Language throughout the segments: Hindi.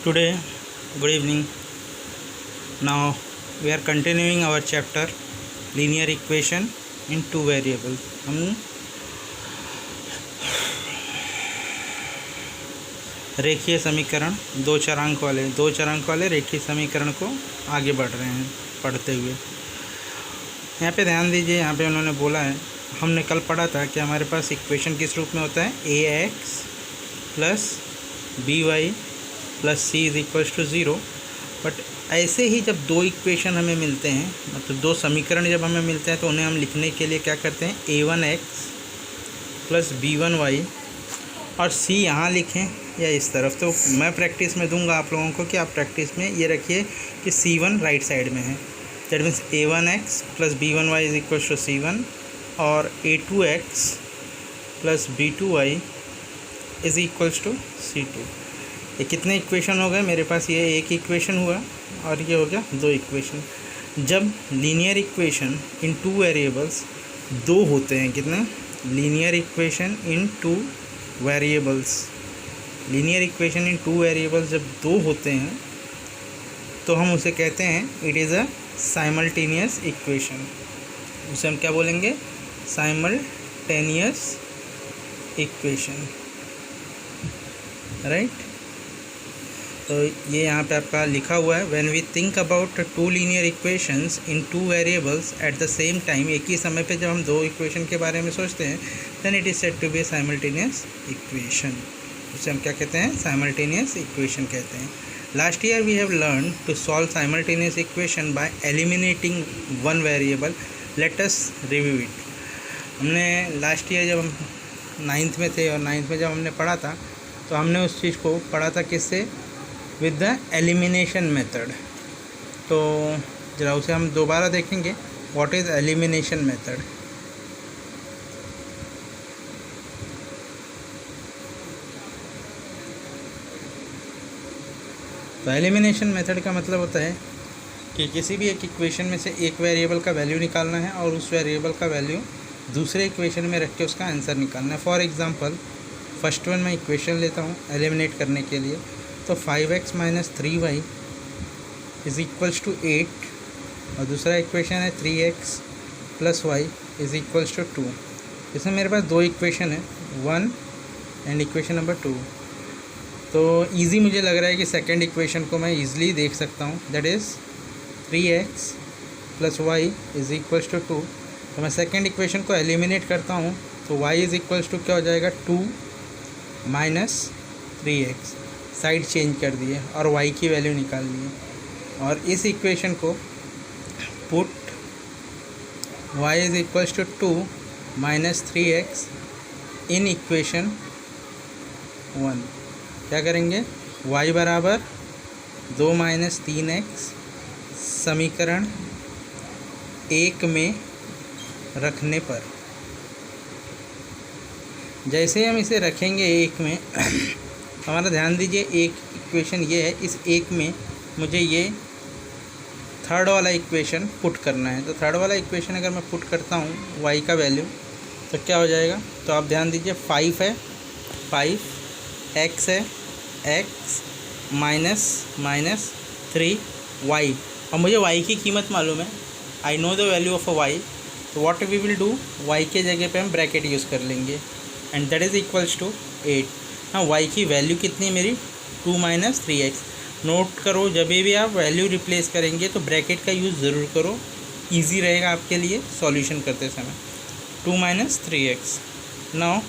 Today, good evening. Now we are continuing our chapter linear equation in two variables. हम रेखीय समीकरण दो चरांक वाले रेखीय समीकरण को आगे बढ़ रहे हैं पढ़ते हुए। यहाँ पे ध्यान दीजिए, यहाँ पे उन्होंने बोला है, हमने कल पढ़ा था कि हमारे पास इक्वेशन किस रूप में होता है, ax plus by plus c is equals to zero. But ऐसे ही जब दो इक्वेशन हमें मिलते हैं, मतलब दो समीकरण जब हमें मिलते हैं, तो उन्हें हम लिखने के लिए क्या करते हैं, a1x प्लस b1y और c यहाँ लिखें या इस तरफ। तो मैं प्रैक्टिस में दूंगा आप लोगों को कि आप प्रैक्टिस में ये रखिए कि c1 राइट साइड में है। That means a1x plus b1y is equals to c1 और a2x plus b2y is equals to c2। ये कितने इक्वेशन हो गए मेरे पास, ये एक इक्वेशन हुआ और ये हो गया दो इक्वेशन। जब linear equation in two variables दो होते हैं, कितने, linear equation in two variables, linear equation in two variables जब दो होते हैं तो हम उसे कहते हैं it is a simultaneous equation. उसे हम क्या बोलेंगे, साइमल्टेनियस इक्वेशन, राइट। तो ये यहाँ पे आपका लिखा हुआ है, when we think about two linear equations in two variables at the same time, एक ही समय पे जब हम दो इक्वेशन के बारे में सोचते हैं, then it is said to be simultaneous equation. उसे हम क्या कहते हैं, साइमल्टेनियस इक्वेशन कहते हैं। Last year we have learn to solve simultaneous equation by eliminating one variable. Let us review it. हमने लास्ट ईयर जब हम 9th में थे और 9th में जब हमने पढ़ा था, तो हमने उस चीज़ को पढ़ा था किससे, विद द एलिमिनेशन मेथड। तो जरा उसे हम दोबारा देखेंगे, व्हाट इज़ एलिमिनेशन मेथड। तो एलिमिनेशन मेथड का मतलब होता है कि किसी भी एक इक्वेशन में से एक वेरिएबल का वैल्यू निकालना है और उस वेरिएबल का वैल्यू दूसरे इक्वेशन में रख के उसका आंसर निकालना है। फॉर एग्जांपल, फर्स्ट वन मैं इक्वेशन लेता हूँ एलिमिनेट करने के लिए, तो 5x minus 3y is equals to 8 और दूसरा इक्वेशन है 3x plus y is equals to 2। इसमें मेरे पास दो इक्वेशन है, 1 एंड इक्वेशन नंबर 2। तो इजी मुझे लग रहा है कि सेकंड इक्वेशन को मैं इजीली देख सकता हूँ, that is 3x plus y is equals to 2। तो मैं सेकंड इक्वेशन को एलिमिनेट करता हूँ, तो y इज़ इक्वल्स टू क्या हो जाएगा, 2 माइनस 3x, साइड चेंज कर दिए और y की वैल्यू निकाल लिए। और इस इक्वेशन को put y is equals to 2 minus 3x in equation 1। क्या करेंगे, y बराबर 2 माइनस 3x समीकरण 1 में रखने पर, जैसे हम इसे रखेंगे 1 में हमारा ध्यान दीजिए, एक इक्वेशन ये है, इस एक में मुझे ये थर्ड वाला इक्वेशन पुट करना है। तो थर्ड वाला इक्वेशन अगर मैं पुट करता हूँ y का वैल्यू, तो क्या हो जाएगा, तो आप ध्यान दीजिए, 5 है, 5x है, x माइनस 3y, और मुझे y की कीमत मालूम है, I know the value of y। तो what we will do, y के जगह पे हम ब्रैकेट यूज़ कर लेंगे and that is equals to 8। हाँ, y की वैल्यू कितनी है मेरी, 2 माइनस 3x। नोट करो, जब भी आप वैल्यू रिप्लेस करेंगे तो ब्रैकेट का यूज़ ज़रूर करो, इजी रहेगा आपके लिए सॉल्यूशन करते समय। 2 minus 3x, now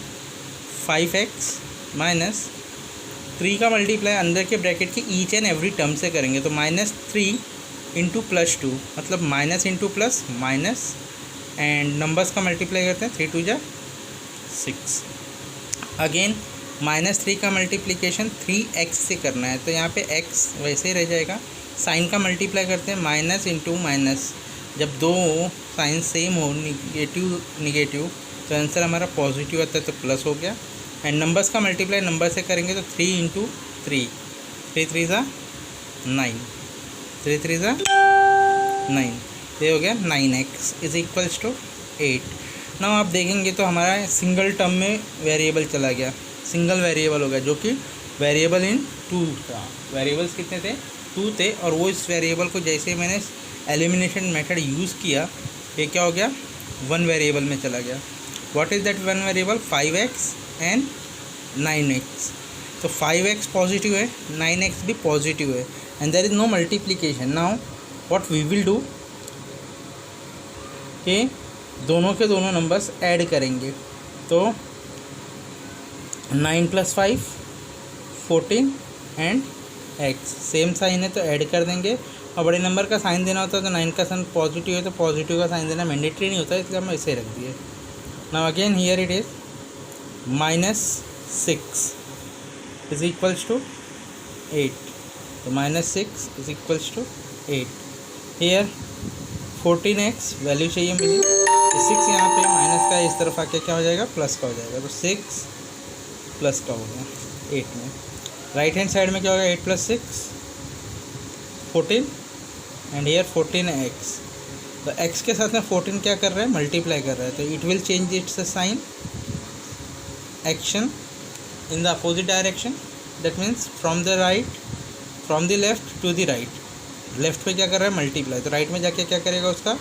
5x minus 3 का मल्टीप्लाई अंदर के ब्रैकेट की ईच एंड एवरी टर्म से करेंगे, तो -3 इंटू प्लस 2, मतलब minus into plus minus, and numbers का मल्टीप्लाई करते हैं, 3 2 जा 6। अगेन -3 का मल्टीप्लिकेशन 3x से करना है, तो यहाँ पे x वैसे ही रह जाएगा। साइन का मल्टीप्लाई करते हैं, माइनस इंटू माइनस, जब दो साइन सेम हो, निगेटिव, तो आंसर हमारा पॉजिटिव आता है, तो प्लस हो गया। एंड नंबर्स का मल्टीप्लाई नंबर से करेंगे, तो 3 इंटू 3, 3 3 ज़ा 9, 3 3 ज़ा 9, ये हो गया 9x is equals to 8। Now आप देखेंगे तो हमारा सिंगल टर्म में वेरिएबल चला गया, सिंगल वेरिएबल हो गया, जो कि वेरिएबल इन 2 था, वेरिएबल्स कितने थे 2 थे, और वो इस वेरिएबल को जैसे मैंने एलिमिनेशन मेथड यूज़ किया ये क्या हो गया 1 वेरिएबल में चला गया। What is that 1 variable 5x and 9x। तो 5x पॉजिटिव है, 9x भी पॉजिटिव है, and there is no multiplication. Now what we will do कि दोनों के दोनों नंबर्स ऐड करेंगे। तो 9 + 5 14 एंड x सेम साइन है तो ऐड कर देंगे, और बड़े नंबर का साइन देना होता है तो 9 का साइन पॉजिटिव है तो पॉजिटिव का साइन देना मैंडेटरी नहीं होता है, इसलिए हम ऐसे रख दिए। Now again here it is -6 is equals to 8, तो -6 is equals to 8। Here 14x value चाहिए मुझे, 6 यहाँ पे माइनस का इस तरफ आके क्या हो जाएगा प्लस का हो जाएगा, तो 6 प्लस का हो गया 8 में। राइट हैंड साइड में क्या होगा 8 + 6 14 एंड हियर 14x। तो x के साथ में 14 क्या कर रहा है मल्टीप्लाई कर रहा है, तो it will change its sign action in the opposite direction, that means from the left to the right. Left पे क्या कर रहा है मल्टीप्लाई, तो राइट में जाके क्या करेगा उसका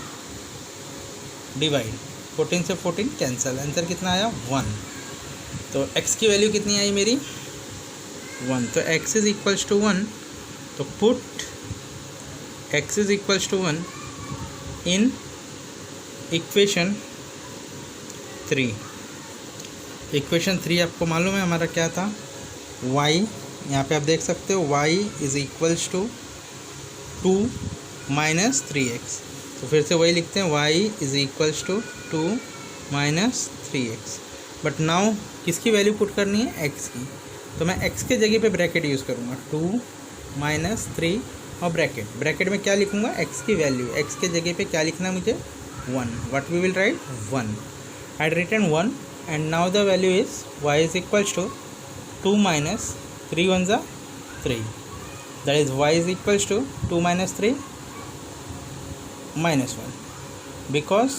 डिवाइड। 14 से 14 कैंसिल, आंसर कितना आया 1। तो x की वैल्यू कितनी आई मेरी 1, तो x इज इक्वल्स टू 1, तो put x is equals to 1 in equation 3। Equation 3 आपको मालूम है हमारा क्या था, y यहाँ पे आप देख सकते हो y is equals to 2 - 3x। तो फिर से वही लिखते हैं y is equals to 2 - 3x। But now किसकी वैल्यू पुट करनी है x की, तो मैं x के जगह पे ब्रैकेट यूज़ करूँगा 2 - 3 और ब्रैकेट में क्या लिखूँगा x की वैल्यू, x के जगह पे क्या लिखना है मुझे 1, what we will write 1। I had written 1 and now the value is y is equals to 2 - 3 1 = 3, that is y is equals to 2 - 3 -1, because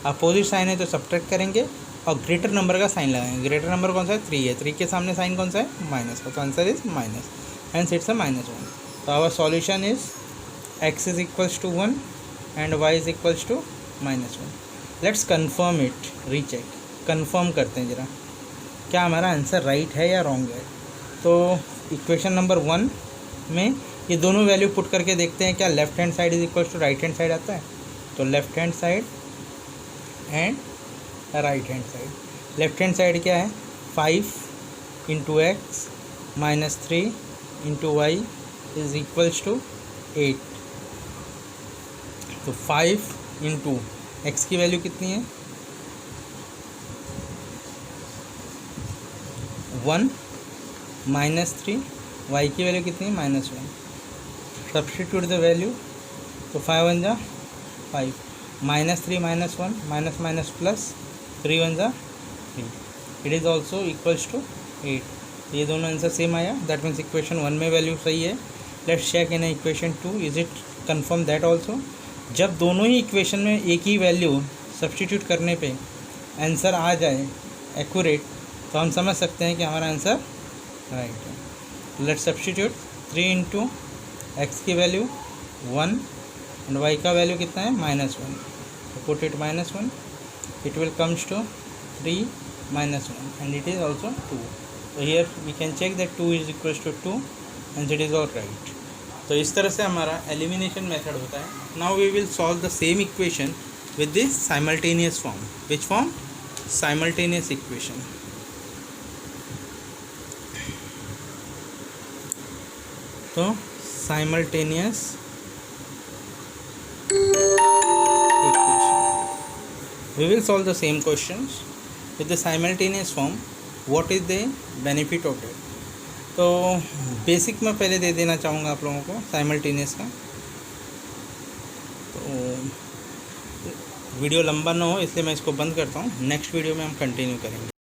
opposite sign है तो सब्ट्रैक्ट करेंगे और ग्रेटर नंबर का साइन लगाएंगे। ग्रेटर नंबर कौन सा है 3 है, 3 के सामने साइन कौन सा है माइनस का, तो answer is minus, hence it's a -1। तो our solution is x is equals to 1 and y is equals to -1। Let's confirm it, recheck, confirm करते हैं ज़रा क्या हमारा आंसर राइट है या रॉन्ग है। तो इक्वेशन नंबर 1 में ये दोनों वैल्यू पुट करके देखते हैं क्या left hand side is equals to right hand side आता है। तो left hand side and right hand side. Left hand side क्या है 5 × x - 3 × y is equals to 8। तो 5 × x की वैल्यू कितनी है 1 - 3, y की वैल्यू कितनी है -1। सब्स्टिट्यूट द वैल्यू, तो 5 1 = 5, -3 -1 minus minus plus 3 1 = 3, it is also equals to 8। ये दोनों आंसर सेम आया, दैट मीन्स इक्वेशन 1 में वैल्यू सही है। Let's check in equation 2 is it confirm that also. जब दोनों ही इक्वेशन में एक ही वैल्यू सब्स्टिट्यूट करने पे आंसर आ जाए एक्यूरेट, तो हम समझ सकते हैं कि हमारा आंसर राइट है। लेट्स सब्स्टिट्यूट 3 × x की वैल्यू 1 एंड y का वैल्यू कितना है -1, तो put it -1, it will comes to 3 - 1 and it is also 2. So here we can check that 2 is equals to 2 and it is all right. तो इस तरह से हमारा एलिमिनेशन मेथड होता है। Now we will solve the same equation with this simultaneous form. Which form? Simultaneous equation. तो simultaneous we will solve the same questions with the simultaneous form. What is the benefit of it? तो बेसिक मैं पहले दे देना चाहूँगा आप लोगों को साइमल्टेनियस का, तो वीडियो लंबा ना हो इसलिए मैं इसको बंद करता हूँ। नेक्स्ट वीडियो में हम कंटिन्यू करेंगे।